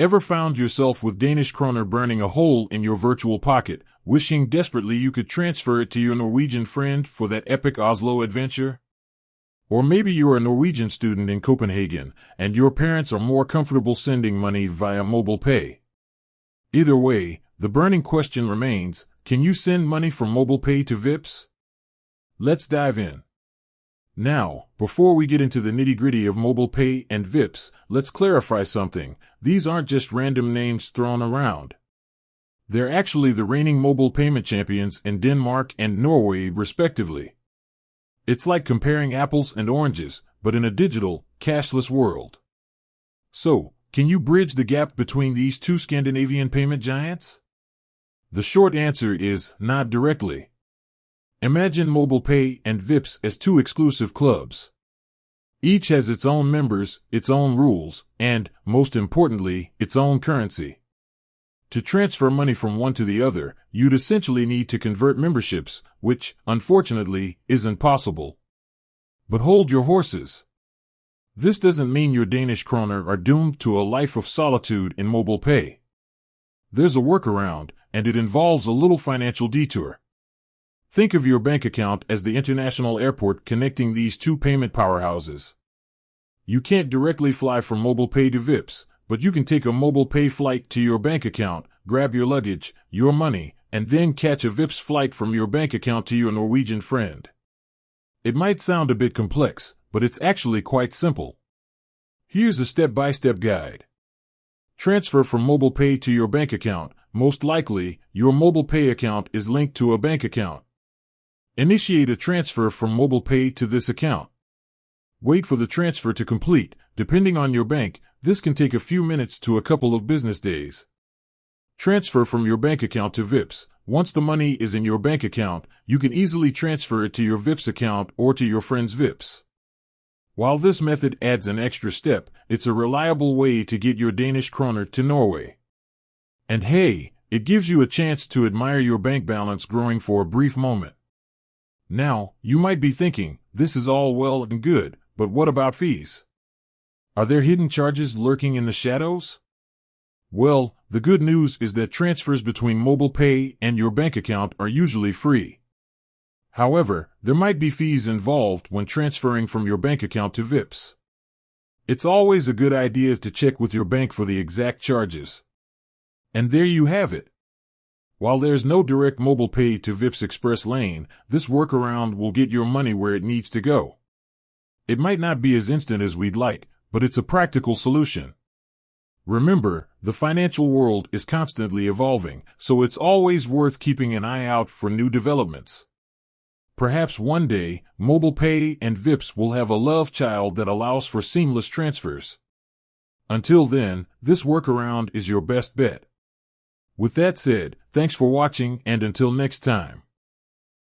Ever found yourself with Danish kroner burning a hole in your virtual pocket, wishing desperately you could transfer it to your Norwegian friend for that epic Oslo adventure? Or maybe you're a Norwegian student in Copenhagen, and your parents are more comfortable sending money via MobilePay. Either way, the burning question remains, can you send money from MobilePay to Vipps? Let's dive in. Now, before we get into the nitty-gritty of MobilePay and Vipps, let's clarify something. These aren't just random names thrown around. They're actually the reigning mobile payment champions in Denmark and Norway, respectively. It's like comparing apples and oranges, but in a digital, cashless world. So, can you bridge the gap between these two Scandinavian payment giants? The short answer is, not directly. Imagine MobilePay and Vipps as two exclusive clubs. Each has its own members, its own rules, and, most importantly, its own currency. To transfer money from one to the other, you'd essentially need to convert memberships, which, unfortunately, isn't possible. But hold your horses. This doesn't mean your Danish kroner are doomed to a life of solitude in MobilePay. There's a workaround, and it involves a little financial detour. Think of your bank account as the international airport connecting these two payment powerhouses. You can't directly fly from MobilePay to Vipps, but you can take a MobilePay flight to your bank account, grab your luggage, your money, and then catch a Vipps flight from your bank account to your Norwegian friend. It might sound a bit complex, but it's actually quite simple. Here's a step-by-step guide. Transfer from MobilePay to your bank account. Most likely, your MobilePay account is linked to a bank account. Initiate a transfer from MobilePay to this account. Wait for the transfer to complete. Depending on your bank, this can take a few minutes to a couple of business days. Transfer from your bank account to Vipps. Once the money is in your bank account, you can easily transfer it to your Vipps account or to your friend's Vipps. While this method adds an extra step, it's a reliable way to get your Danish kroner to Norway. And hey, it gives you a chance to admire your bank balance growing for a brief moment. Now, you might be thinking, this is all well and good, but what about fees? Are there hidden charges lurking in the shadows? Well, the good news is that transfers between MobilePay and your bank account are usually free. However, there might be fees involved when transferring from your bank account to Vipps. It's always a good idea to check with your bank for the exact charges. And there you have it. While there's no direct MobilePay to Vipps express lane, this workaround will get your money where it needs to go. It might not be as instant as we'd like, but it's a practical solution. Remember, the financial world is constantly evolving, so it's always worth keeping an eye out for new developments. Perhaps one day, MobilePay and Vipps will have a love child that allows for seamless transfers. Until then, this workaround is your best bet. With that said, thanks for watching, and until next time.